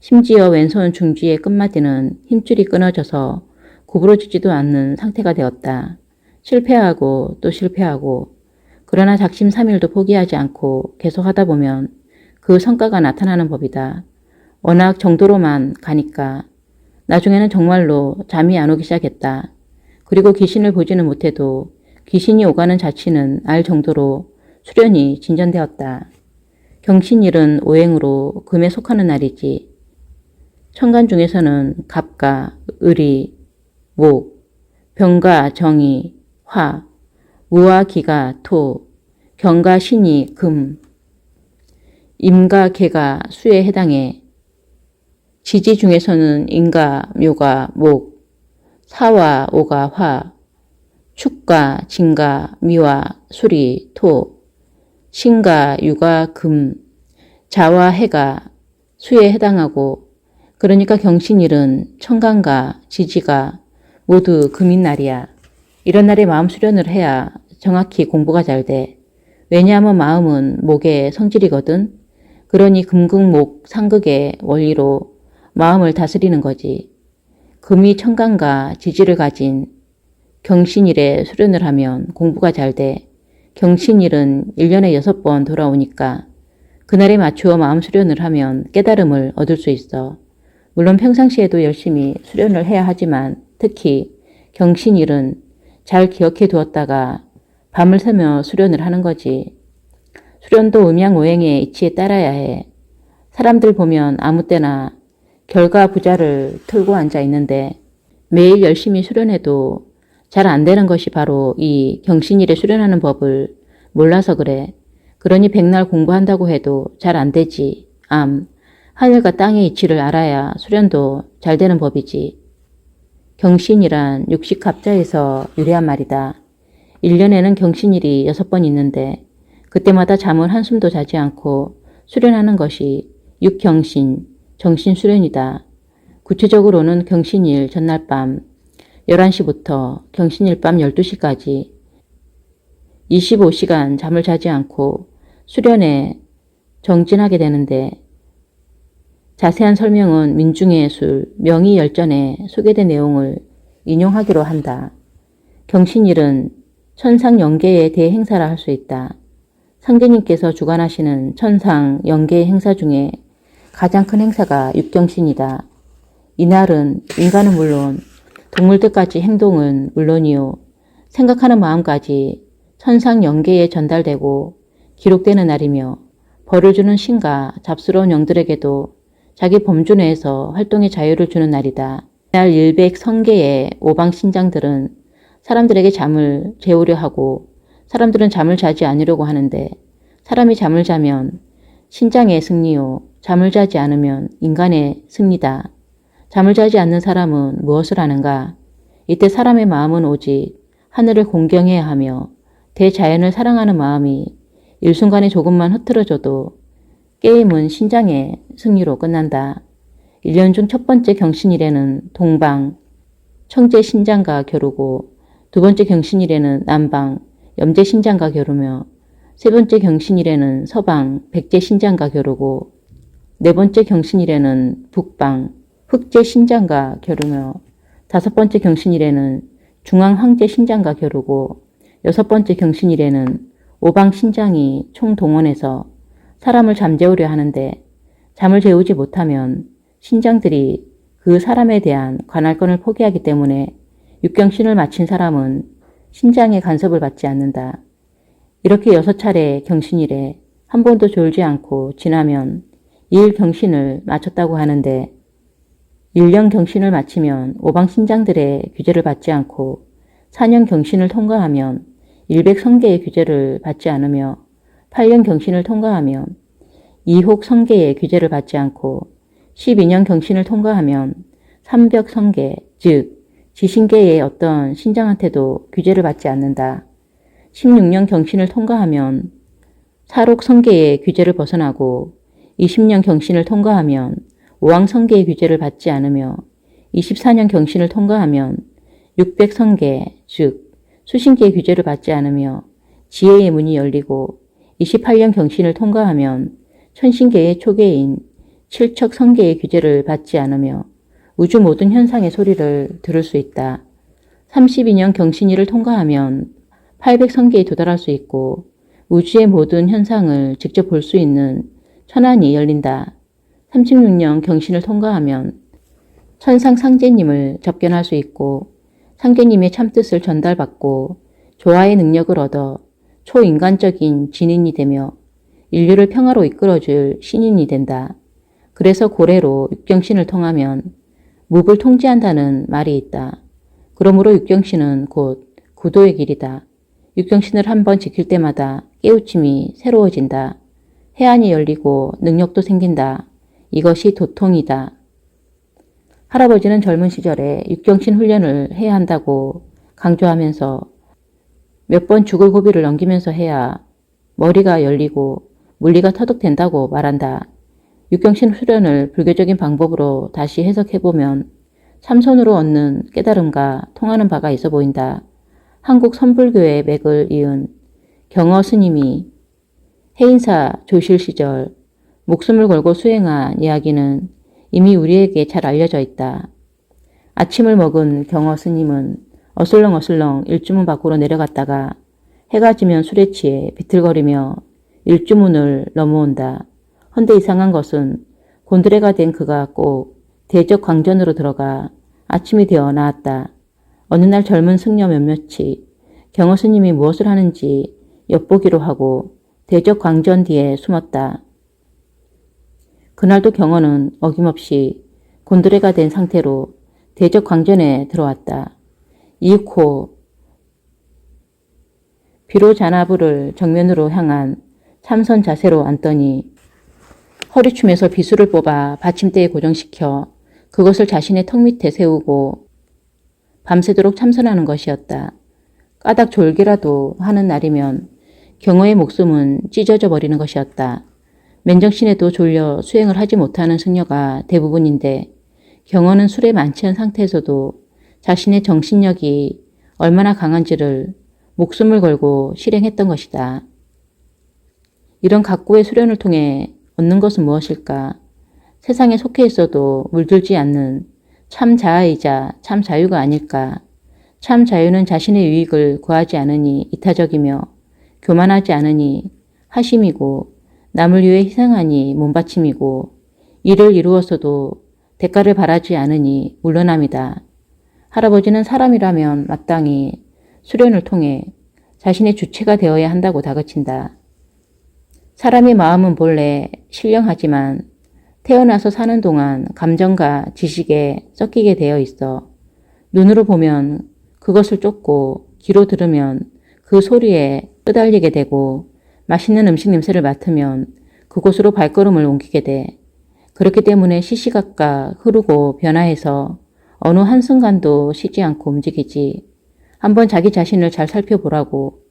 심지어 왼손 중지의 끝마디는 힘줄이 끊어져서 구부러지지도 않는 상태가 되었다. 실패하고 또 실패하고 그러나 작심삼일도 포기하지 않고 계속 하다 보면 그 성과가 나타나는 법이다. 워낙 정도로만 가니까 나중에는 정말로 잠이 안 오기 시작했다. 그리고 귀신을 보지는 못해도 귀신이 오가는 자취는 알 정도로 수련이 진전되었다. 경신일은 오행으로 금에 속하는 날이지. 천간 중에서는 갑과 을이 목, 병과 정이 화, 무와 기가 토, 경과 신이 금, 임과 개가 수에 해당해 지지 중에서는 인과 묘가 목, 사와 오가 화, 축과 진과 미와 수리 토, 신과 유가 금, 자와 해가 수에 해당하고 그러니까 경신일은 천간과 지지가 모두 금인 날이야. 이런 날에 마음 수련을 해야 정확히 공부가 잘 돼. 왜냐하면 마음은 목의 성질이거든. 그러니 금극목 상극의 원리로 마음을 다스리는 거지. 금이 천간과 지지를 가진 경신일에 수련을 하면 공부가 잘 돼. 경신일은 1년에 6번 돌아오니까 그날에 맞추어 마음 수련을 하면 깨달음을 얻을 수 있어. 물론 평상시에도 열심히 수련을 해야 하지만 특히 경신일은 잘 기억해 두었다가 밤을 새며 수련을 하는 거지. 수련도 음양오행의 이치에 따라야 해. 사람들 보면 아무 때나 결과 부자를 틀고 앉아 있는데 매일 열심히 수련해도 잘 안 되는 것이 바로 이 경신일에 수련하는 법을 몰라서 그래. 그러니 백날 공부한다고 해도 잘 안 되지. 하늘과 땅의 이치를 알아야 수련도 잘 되는 법이지. 경신이란 육식갑자에서 유래한 말이다. 1년에는 경신일이 6번 있는데 그때마다 잠을 한숨도 자지 않고 수련하는 것이 육경신, 정신수련이다. 구체적으로는 경신일 전날 밤 11시부터 경신일 밤 12시까지 25시간 잠을 자지 않고 수련에 정진하게 되는데 자세한 설명은 민중의 술, 명의열전에 소개된 내용을 인용하기로 한다. 경신일은 천상 영계의 대행사라 할 수 있다. 상제님께서 주관하시는 천상 영계의 행사 중에 가장 큰 행사가 육경신이다. 이날은 인간은 물론 동물들까지 행동은 물론이요. 생각하는 마음까지 천상 영계에 전달되고 기록되는 날이며 벌을 주는 신과 잡스러운 영들에게도 자기 범주 내에서 활동의 자유를 주는 날이다. 이날 일백 성계의 오방신장들은 사람들에게 잠을 재우려 하고 사람들은 잠을 자지 않으려고 하는데 사람이 잠을 자면 신장의 승리요. 잠을 자지 않으면 인간의 승리다. 잠을 자지 않는 사람은 무엇을 하는가? 이때 사람의 마음은 오직 하늘을 공경해야 하며 대자연을 사랑하는 마음이 일순간에 조금만 흐트러져도 게임은 신장의 승리로 끝난다. 1년 중 첫 번째 경신일에는 동방, 청제 신장과 겨루고 두 번째 경신일에는 남방, 염제 신장과 겨루며 세 번째 경신일에는 서방, 백제 신장과 겨루고 네 번째 경신일에는 북방, 흑제 신장과 겨루며 다섯 번째 경신일에는 중앙 황제 신장과 겨루고 여섯 번째 경신일에는 오방 신장이 총동원해서 사람을 잠재우려 하는데 잠을 재우지 못하면 신장들이 그 사람에 대한 관할권을 포기하기 때문에 육경신을 마친 사람은 신장의 간섭을 받지 않는다. 이렇게 6차례 경신일에 한 번도 졸지 않고 지나면 2일 경신을 마쳤다고 하는데 1년 경신을 마치면 오방 신장들의 규제를 받지 않고 4년 경신을 통과하면 일백 성계의 규제를 받지 않으며 8년 경신을 통과하면 이혹 성계의 규제를 받지 않고 12년 경신을 통과하면 삼벽 성계, 즉 지신계의 어떤 신장한테도 규제를 받지 않는다. 16년 경신을 통과하면 사록 성계의 규제를 벗어나고 20년 경신을 통과하면 오왕 성계의 규제를 받지 않으며 24년 경신을 통과하면 육백 성계, 즉 수신계의 규제를 받지 않으며 지혜의 문이 열리고 28년 경신을 통과하면 천신계의 초계인 칠척 성계의 규제를 받지 않으며 우주 모든 현상의 소리를 들을 수 있다. 32년 경신일을 통과하면 800성계에 도달할 수 있고 우주의 모든 현상을 직접 볼 수 있는 천안이 열린다. 36년 경신을 통과하면 천상 상제님을 접견할 수 있고 상제님의 참뜻을 전달받고 조화의 능력을 얻어 초인간적인 진인이 되며 인류를 평화로 이끌어줄 신인이 된다. 그래서 고래로 육경신을 통하면 묵을 통제한다는 말이 있다. 그러므로 육경신은 곧 구도의 길이다. 육경신을 한번 지킬 때마다 깨우침이 새로워진다. 해안이 열리고 능력도 생긴다. 이것이 도통이다. 할아버지는 젊은 시절에 육경신 훈련을 해야 한다고 강조하면서 몇 번 죽을 고비를 넘기면서 해야 머리가 열리고 물리가 터득된다고 말한다. 육경신 훈련을 불교적인 방법으로 다시 해석해보면 참선으로 얻는 깨달음과 통하는 바가 있어 보인다. 한국 선불교의 맥을 이은 경어 스님이 해인사 조실 시절 목숨을 걸고 수행한 이야기는 이미 우리에게 잘 알려져 있다. 아침을 먹은 경어 스님은 어슬렁어슬렁 일주문 밖으로 내려갔다가 해가 지면 술에 취해 비틀거리며 일주문을 넘어온다. 헌데 이상한 것은 곤드레가 된 그가 꼭 대적 광전으로 들어가 아침이 되어 나왔다. 어느 날 젊은 승려 몇몇이 경어 스님이 무엇을 하는지 엿보기로 하고 대적 광전 뒤에 숨었다. 그날도 경어는 어김없이 곤드레가 된 상태로 대적 광전에 들어왔다. 이윽고 비로자나부를 정면으로 향한 참선 자세로 앉더니 허리춤에서 비수를 뽑아 받침대에 고정시켜 그것을 자신의 턱 밑에 세우고 밤새도록 참선하는 것이었다. 까닭 졸기라도 하는 날이면 경어의 목숨은 찢어져 버리는 것이었다. 맨정신에도 졸려 수행을 하지 못하는 승려가 대부분인데 경어는 술에 만취한 상태에서도 자신의 정신력이 얼마나 강한지를 목숨을 걸고 실행했던 것이다. 이런 각고의 수련을 통해 얻는 것은 무엇일까? 세상에 속해 있어도 물들지 않는 참 자아이자 참 자유가 아닐까? 참 자유는 자신의 유익을 구하지 않으니 이타적이며 교만하지 않으니 하심이고 남을 위해 희생하니 몸바침이고 일을 이루었어도 대가를 바라지 않으니 물러남이다. 할아버지는 사람이라면 마땅히 수련을 통해 자신의 주체가 되어야 한다고 다그친다. 사람의 마음은 본래 신령하지만 태어나서 사는 동안 감정과 지식에 섞이게 되어 있어 눈으로 보면 그것을 쫓고 귀로 들으면 그 소리에 끄달리게 되고 맛있는 음식 냄새를 맡으면 그곳으로 발걸음을 옮기게 돼. 그렇기 때문에 시시각각 흐르고 변화해서 어느 한순간도 쉬지 않고 움직이지. 한번 자기 자신을 잘 살펴보라고.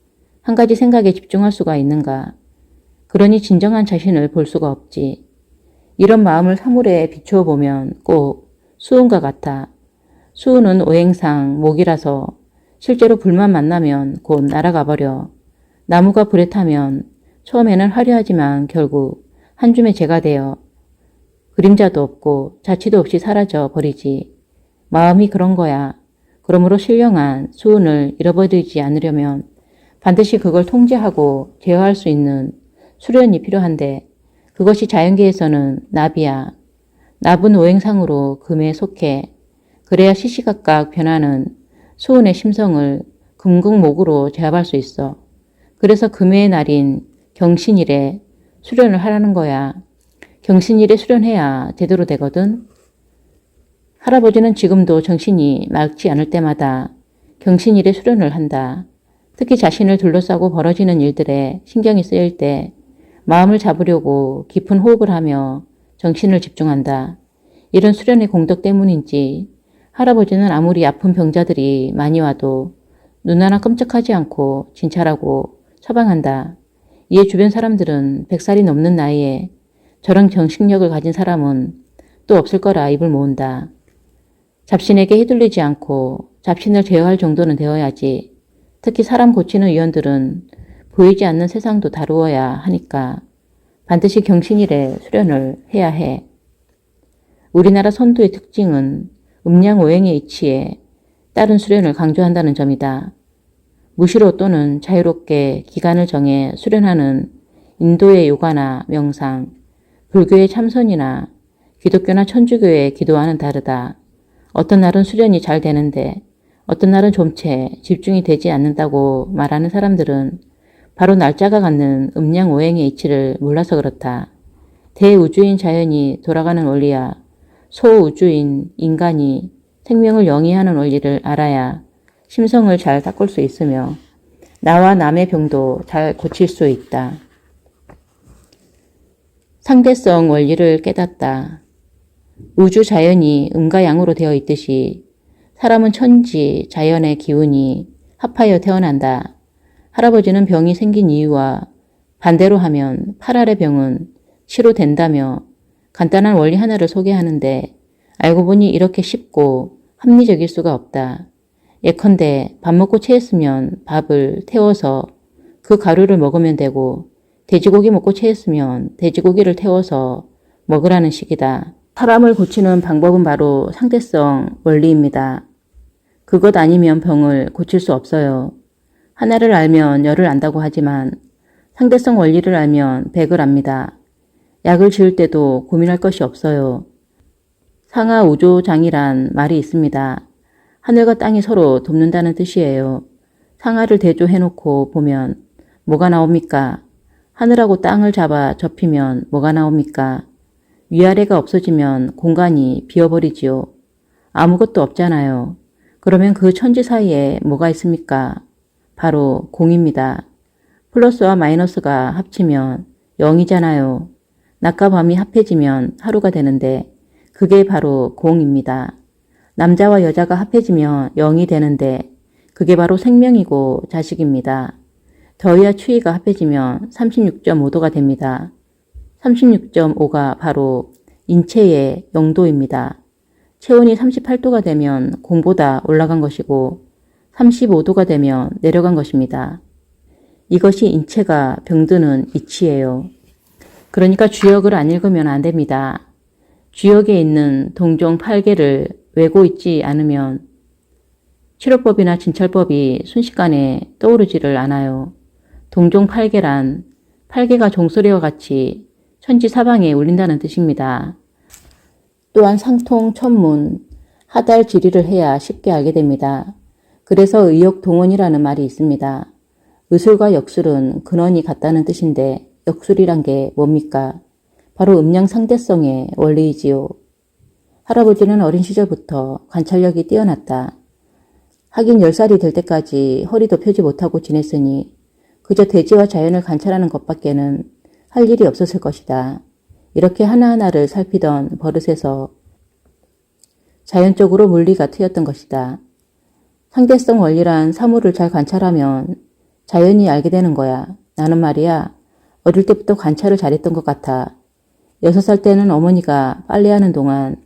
한 가지 생각에 집중할 수가 있는가. 그러니 진정한 자신을 볼 수가 없지. 이런 마음을 사물에 비추어 보면 꼭 수은과 같아. 수은은 오행상 목이라서 실제로 불만 만나면 곧 날아가 버려. 나무가 불에 타면 처음에는 화려하지만 결국 한 줌의 재가 되어 그림자도 없고 자취도 없이 사라져 버리지. 마음이 그런 거야. 그러므로 신령한 수은을 잃어버리지 않으려면 반드시 그걸 통제하고 제어할 수 있는 수련이 필요한데 그것이 자연계에서는 납이야. 납은 오행상으로 금에 속해. 그래야 시시각각 변하는 수은의 심성을 금극목으로 제압할 수 있어. 그래서 금의 날인 경신일에 수련을 하라는 거야. 경신일에 수련해야 제대로 되거든. 할아버지는 지금도 정신이 맑지 않을 때마다 경신일에 수련을 한다. 특히 자신을 둘러싸고 벌어지는 일들에 신경이 쓰일 때 마음을 잡으려고 깊은 호흡을 하며 정신을 집중한다. 이런 수련의 공덕 때문인지 할아버지는 아무리 아픈 병자들이 많이 와도 눈 하나 끔찍하지 않고 진찰하고 처방한다. 이에 주변 사람들은 100살이 넘는 나이에 저런 정신력을 가진 사람은 또 없을 거라 입을 모은다. 잡신에게 휘둘리지 않고 잡신을 제어할 정도는 되어야지. 특히 사람 고치는 위원들은 보이지 않는 세상도 다루어야 하니까 반드시 경신일에 수련을 해야 해. 우리나라 선두의 특징은 음양오행의 이치에 따른 수련을 강조한다는 점이다. 무시로 또는 자유롭게 기간을 정해 수련하는 인도의 요가나 명상, 불교의 참선이나 기독교나 천주교의 기도와는 다르다. 어떤 날은 수련이 잘 되는데 어떤 날은 좀 채 집중이 되지 않는다고 말하는 사람들은 바로 날짜가 갖는 음양오행의 이치를 몰라서 그렇다. 대우주인 자연이 돌아가는 원리야 소우주인 인간이 생명을 영위하는 원리를 알아야 심성을 잘 닦을 수 있으며 나와 남의 병도 잘 고칠 수 있다. 상대성 원리를 깨닫다. 우주 자연이 음과 양으로 되어 있듯이 사람은 천지 자연의 기운이 합하여 태어난다. 할아버지는 병이 생긴 이유와 반대로 하면 8알의 병은 치료된다며 간단한 원리 하나를 소개하는데 알고 보니 이렇게 쉽고 합리적일 수가 없다. 예컨대 밥 먹고 체했으면 밥을 태워서 그 가루를 먹으면 되고 돼지고기 먹고 체했으면 돼지고기를 태워서 먹으라는 식이다. 사람을 고치는 방법은 바로 상대성 원리입니다. 그것 아니면 병을 고칠 수 없어요. 하나를 알면 열을 안다고 하지만 상대성 원리를 알면 백을 압니다. 약을 지을 때도 고민할 것이 없어요. 상하우조장이란 말이 있습니다. 하늘과 땅이 서로 돕는다는 뜻이에요. 상하를 대조해놓고 보면 뭐가 나옵니까? 하늘하고 땅을 잡아 접히면 뭐가 나옵니까? 위아래가 없어지면 공간이 비어버리지요. 아무것도 없잖아요. 그러면 그 천지 사이에 뭐가 있습니까? 바로 공입니다. 플러스와 마이너스가 합치면 0이잖아요. 낮과 밤이 합해지면 하루가 되는데 그게 바로 공입니다. 남자와 여자가 합해지면 0이 되는데 그게 바로 생명이고 자식입니다. 더위와 추위가 합해지면 36.5도가 됩니다. 36.5가 바로 인체의 영도입니다. 체온이 38도가 되면 공보다 올라간 것이고 35도가 되면 내려간 것입니다. 이것이 인체가 병드는 이치예요. 그러니까 주역을 안 읽으면 안 됩니다. 주역에 있는 동종 8개를 외고 있지 않으면 치료법이나 진찰법이 순식간에 떠오르지를 않아요. 동종 8개란 8개가 종소리와 같이 천지사방에 울린다는 뜻입니다. 또한 상통, 천문, 하달, 지리를 해야 쉽게 알게 됩니다. 그래서 의역동원이라는 말이 있습니다. 의술과 역술은 근원이 같다는 뜻인데 역술이란 게 뭡니까? 바로 음양 상대성의 원리이지요. 할아버지는 어린 시절부터 관찰력이 뛰어났다. 하긴 10살이 될 때까지 허리도 펴지 못하고 지냈으니 그저 대지와 자연을 관찰하는 것밖에는 할 일이 없었을 것이다. 이렇게 하나하나를 살피던 버릇에서 자연적으로 물리가 트였던 것이다. 상대성 원리란 사물을 잘 관찰하면 자연히 알게 되는 거야. 나는 말이야, 어릴 때부터 관찰을 잘했던 것 같아. 6살 때는 어머니가 빨래하는 동안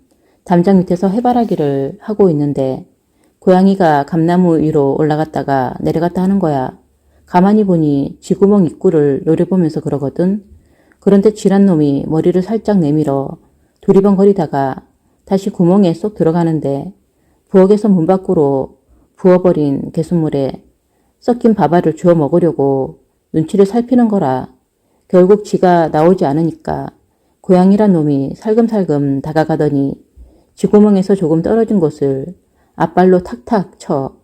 담장 밑에서 해바라기를 하고 있는데 고양이가 감나무 위로 올라갔다가 내려갔다 하는 거야. 가만히 보니 쥐구멍 입구를 노려보면서 그러거든. 그런데 쥐란 놈이 머리를 살짝 내밀어 두리번거리다가 다시 구멍에 쏙 들어가는데 부엌에서 문 밖으로 부어버린 개순물에 섞인 밥알을 주워 먹으려고 눈치를 살피는 거라. 결국 쥐가 나오지 않으니까 고양이란 놈이 살금살금 다가가더니 쥐구멍에서 조금 떨어진 곳을 앞발로 탁탁 쳐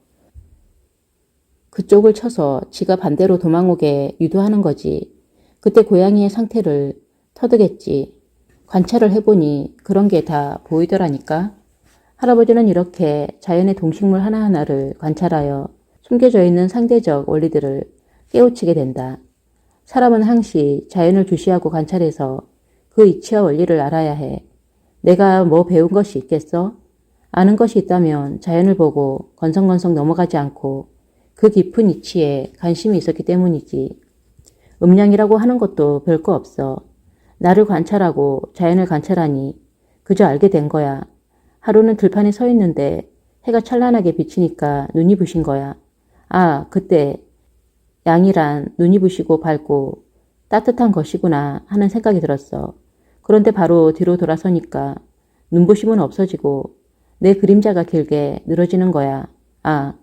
그쪽을 쳐서 쥐가 반대로 도망오게 유도하는 거지. 그때 고양이의 상태를 터득했지. 관찰을 해보니 그런 게 다 보이더라니까. 할아버지는 이렇게 자연의 동식물 하나하나를 관찰하여 숨겨져 있는 상대적 원리들을 깨우치게 된다. 사람은 항시 자연을 주시하고 관찰해서 그 이치와 원리를 알아야 해. 내가 뭐 배운 것이 있겠어? 아는 것이 있다면 자연을 보고 건성건성 넘어가지 않고 그 깊은 이치에 관심이 있었기 때문이지. 음량이라고 하는 것도 별거 없어. 나를 관찰하고 자연을 관찰하니 그저 알게 된 거야. 하루는 들판에 서 있는데 해가 찬란하게 비치니까 눈이 부신 거야. 아, 그때 양이란 눈이 부시고 밝고 따뜻한 것이구나 하는 생각이 들었어. 그런데 바로 뒤로 돌아서니까 눈부심은 없어지고 내 그림자가 길게 늘어지는 거야. 아,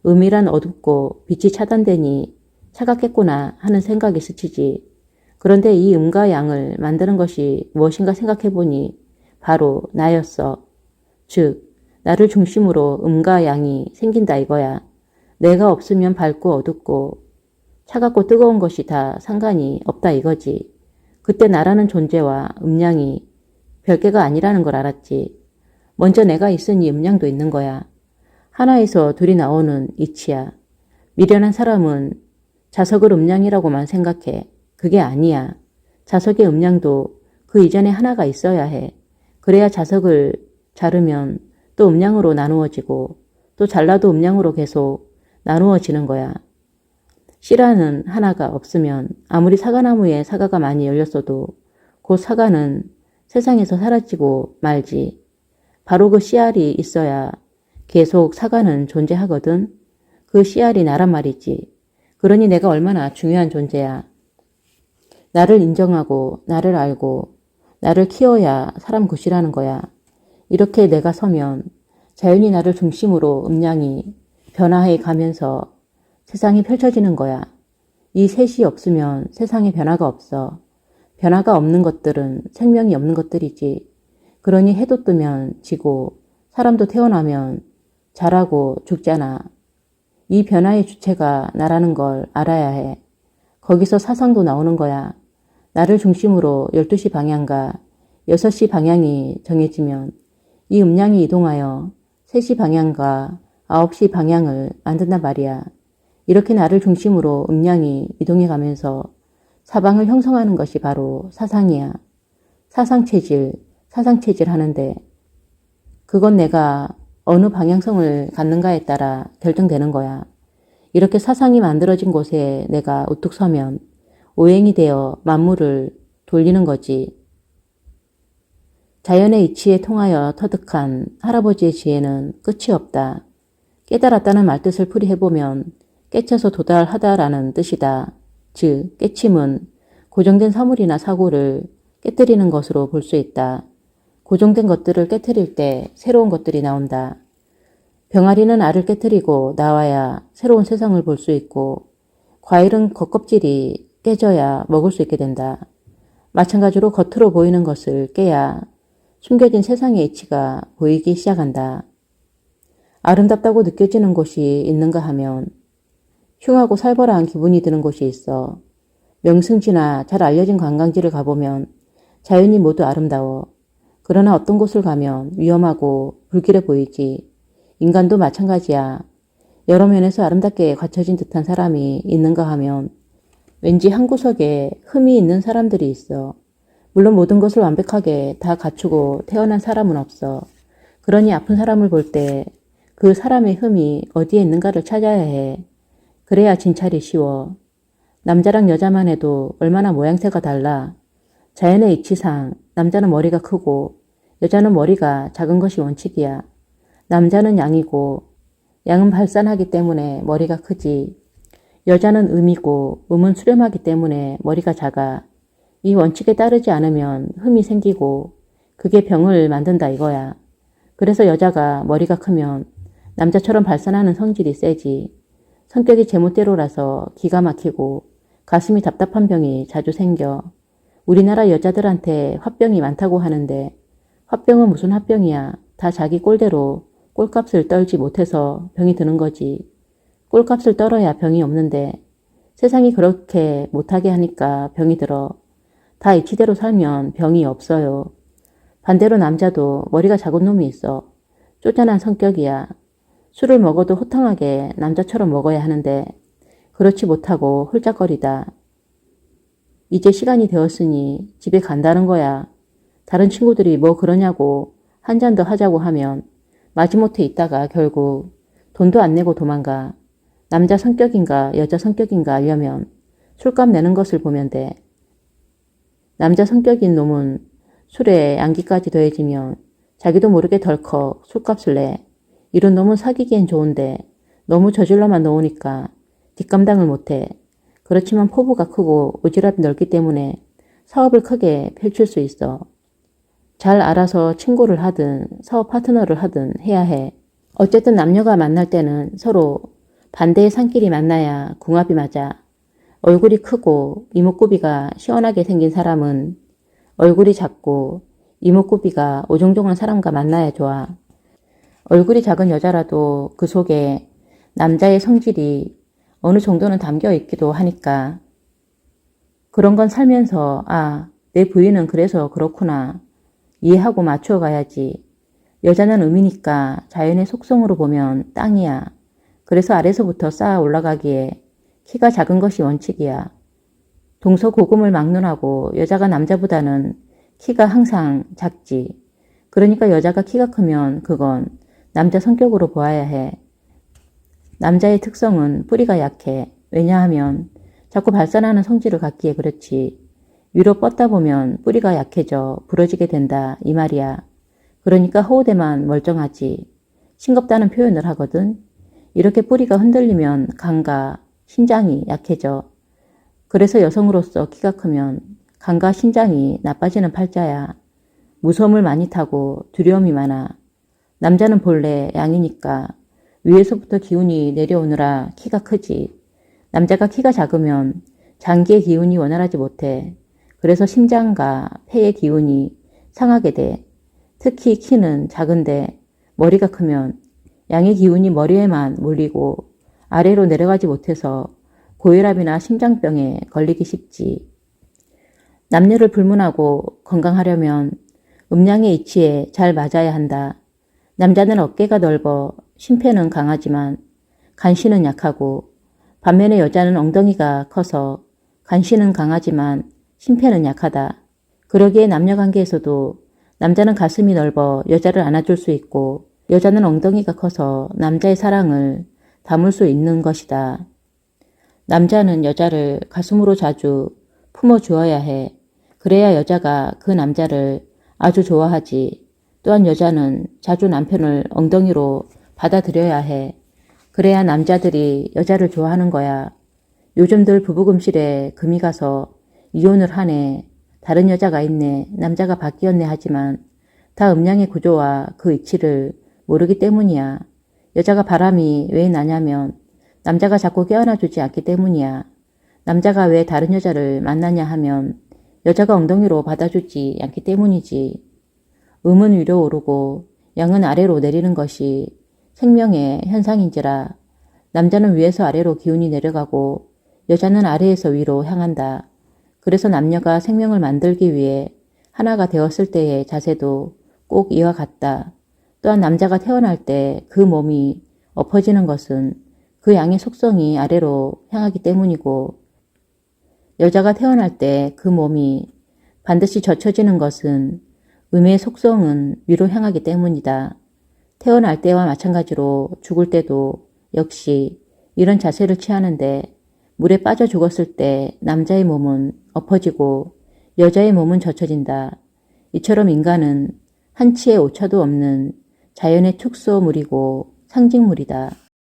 음이란 어둡고 빛이 차단되니 차갑겠구나 하는 생각이 스치지. 그런데 이 음과 양을 만드는 것이 무엇인가 생각해보니 바로 나였어. 즉, 나를 중심으로 음과 양이 생긴다 이거야. 내가 없으면 밝고 어둡고 차갑고 뜨거운 것이 다 상관이 없다 이거지. 그때 나라는 존재와 음양이 별개가 아니라는 걸 알았지. 먼저 내가 있으니 음양도 있는 거야. 하나에서 둘이 나오는 이치야. 미련한 사람은 자석을 음양이라고만 생각해. 그게 아니야. 자석의 음양도 그 이전에 하나가 있어야 해. 그래야 자석을 자르면 또 음양으로 나누어지고 또 잘라도 음양으로 계속 나누어지는 거야. 씨라는 하나가 없으면 아무리 사과나무에 사과가 많이 열렸어도 그 사과는 세상에서 사라지고 말지. 바로 그 씨알이 있어야 계속 사과는 존재하거든. 그 씨알이 나란 말이지. 그러니 내가 얼마나 중요한 존재야. 나를 인정하고 나를 알고 나를 키워야 사람 굿이라는 거야. 이렇게 내가 서면 자연이 나를 중심으로 음양이 변화해 가면서 세상이 펼쳐지는 거야. 이 셋이 없으면 세상에 변화가 없어. 변화가 없는 것들은 생명이 없는 것들이지. 그러니 해도 뜨면 지고 사람도 태어나면 자라고 죽잖아. 이 변화의 주체가 나라는 걸 알아야 해. 거기서 사상도 나오는 거야. 나를 중심으로 12시 방향과 6시 방향이 정해지면 이 음량이 이동하여 3시 방향과 9시 방향을 만든단 말이야. 이렇게 나를 중심으로 음량이 이동해 가면서 사방을 형성하는 것이 바로 사상이야. 사상체질 하는데 그건 내가 어느 방향성을 갖는가에 따라 결정되는 거야. 이렇게 사상이 만들어진 곳에 내가 우뚝 서면 오행이 되어 만물을 돌리는 거지. 자연의 이치에 통하여 터득한 할아버지의 지혜는 끝이 없다. 깨달았다는 말뜻을 풀이해보면 깨쳐서 도달하다라는 뜻이다. 즉, 깨침은 고정된 사물이나 사고를 깨뜨리는 것으로 볼 수 있다. 고정된 것들을 깨뜨릴 때 새로운 것들이 나온다. 병아리는 알을 깨뜨리고 나와야 새로운 세상을 볼 수 있고 과일은 겉껍질이 깨져야 먹을 수 있게 된다. 마찬가지로 겉으로 보이는 것을 깨야 숨겨진 세상의 이치가 보이기 시작한다. 아름답다고 느껴지는 곳이 있는가 하면 흉하고 살벌한 기분이 드는 곳이 있어. 명승지나 잘 알려진 관광지를 가보면 자연이 모두 아름다워. 그러나 어떤 곳을 가면 위험하고 불길해 보이지. 인간도 마찬가지야. 여러 면에서 아름답게 갖춰진 듯한 사람이 있는가 하면 왠지 한 구석에 흠이 있는 사람들이 있어. 물론 모든 것을 완벽하게 다 갖추고 태어난 사람은 없어. 그러니 아픈 사람을 볼 때 그 사람의 흠이 어디에 있는가를 찾아야 해. 그래야 진찰이 쉬워. 남자랑 여자만 해도 얼마나 모양새가 달라. 자연의 이치상 남자는 머리가 크고 여자는 머리가 작은 것이 원칙이야. 남자는 양이고 양은 발산하기 때문에 머리가 크지. 여자는 음이고 음은 수렴하기 때문에 머리가 작아. 이 원칙에 따르지 않으면 흠이 생기고 그게 병을 만든다 이거야. 그래서 여자가 머리가 크면 남자처럼 발산하는 성질이 세지. 성격이 제멋대로라서 기가 막히고 가슴이 답답한 병이 자주 생겨. 우리나라 여자들한테 화병이 많다고 하는데 화병은 무슨 화병이야. 다 자기 꼴대로 꼴값을 떨지 못해서 병이 드는 거지. 꼴값을 떨어야 병이 없는데 세상이 그렇게 못하게 하니까 병이 들어. 다 이치대로 살면 병이 없어요. 반대로 남자도 머리가 작은 놈이 있어. 쪼잔한 성격이야. 술을 먹어도 호탕하게 남자처럼 먹어야 하는데 그렇지 못하고 홀짝거리다. 이제 시간이 되었으니 집에 간다는 거야. 다른 친구들이 뭐 그러냐고 한 잔 더 하자고 하면 마지못해 있다가 결국 돈도 안 내고 도망가. 남자 성격인가 여자 성격인가 알려면 술값 내는 것을 보면 돼. 남자 성격인 놈은 술에 양기까지 더해지면 자기도 모르게 덜컥 술값을 내. 이런 놈은 사귀기엔 좋은데 너무 저질러만 놓으니까 뒷감당을 못해. 그렇지만 포부가 크고 오지랖이 넓기 때문에 사업을 크게 펼칠 수 있어. 잘 알아서 친구를 하든 사업 파트너를 하든 해야 해. 어쨌든 남녀가 만날 때는 서로 반대의 산끼리 만나야 궁합이 맞아. 얼굴이 크고 이목구비가 시원하게 생긴 사람은 얼굴이 작고 이목구비가 오종종한 사람과 만나야 좋아. 얼굴이 작은 여자라도 그 속에 남자의 성질이 어느 정도는 담겨 있기도 하니까 그런 건 살면서 내 부인은 그래서 그렇구나 이해하고 맞춰 가야지. 여자는 음이니까 자연의 속성으로 보면 땅이야. 그래서 아래서부터 쌓아 올라가기에 키가 작은 것이 원칙이야. 동서고금을 막론하고 여자가 남자보다는 키가 항상 작지. 그러니까 여자가 키가 크면 그건 남자 성격으로 보아야 해. 남자의 특성은 뿌리가 약해. 왜냐하면 자꾸 발산하는 성질을 갖기에 그렇지. 위로 뻗다 보면 뿌리가 약해져 부러지게 된다 이 말이야. 그러니까 허우대만 멀쩡하지. 싱겁다는 표현을 하거든. 이렇게 뿌리가 흔들리면 간과 신장이 약해져. 그래서 여성으로서 키가 크면 간과 신장이 나빠지는 팔자야. 무서움을 많이 타고 두려움이 많아. 남자는 본래 양이니까 위에서부터 기운이 내려오느라 키가 크지. 남자가 키가 작으면 장기의 기운이 원활하지 못해. 그래서 심장과 폐의 기운이 상하게 돼. 특히 키는 작은데 머리가 크면 양의 기운이 머리에만 몰리고 아래로 내려가지 못해서 고혈압이나 심장병에 걸리기 쉽지. 남녀를 불문하고 건강하려면 음양의 이치에 잘 맞아야 한다. 남자는 어깨가 넓어 심폐는 강하지만 간신은 약하고 반면에 여자는 엉덩이가 커서 간신은 강하지만 심폐는 약하다. 그러기에 남녀관계에서도 남자는 가슴이 넓어 여자를 안아줄 수 있고 여자는 엉덩이가 커서 남자의 사랑을 담을 수 있는 것이다. 남자는 여자를 가슴으로 자주 품어주어야 해. 그래야 여자가 그 남자를 아주 좋아하지. 또한 여자는 자주 남편을 엉덩이로 받아들여야 해. 그래야 남자들이 여자를 좋아하는 거야. 요즘들 부부금실에 금이 가서 이혼을 하네. 다른 여자가 있네. 남자가 바뀌었네 하지만 다 음양의 구조와 그 이치를 모르기 때문이야. 여자가 바람이 왜 나냐면 남자가 자꾸 껴안아주지 않기 때문이야. 남자가 왜 다른 여자를 만나냐 하면 여자가 엉덩이로 받아주지 않기 때문이지. 음은 위로 오르고 양은 아래로 내리는 것이 생명의 현상인지라 남자는 위에서 아래로 기운이 내려가고 여자는 아래에서 위로 향한다. 그래서 남녀가 생명을 만들기 위해 하나가 되었을 때의 자세도 꼭 이와 같다. 또한 남자가 태어날 때 그 몸이 엎어지는 것은 그 양의 속성이 아래로 향하기 때문이고 여자가 태어날 때 그 몸이 반드시 젖혀지는 것은 음의 속성은 위로 향하기 때문이다. 태어날 때와 마찬가지로 죽을 때도 역시 이런 자세를 취하는데 물에 빠져 죽었을 때 남자의 몸은 엎어지고 여자의 몸은 젖혀진다. 이처럼 인간은 한치의 오차도 없는 자연의 축소물이고 상징물이다.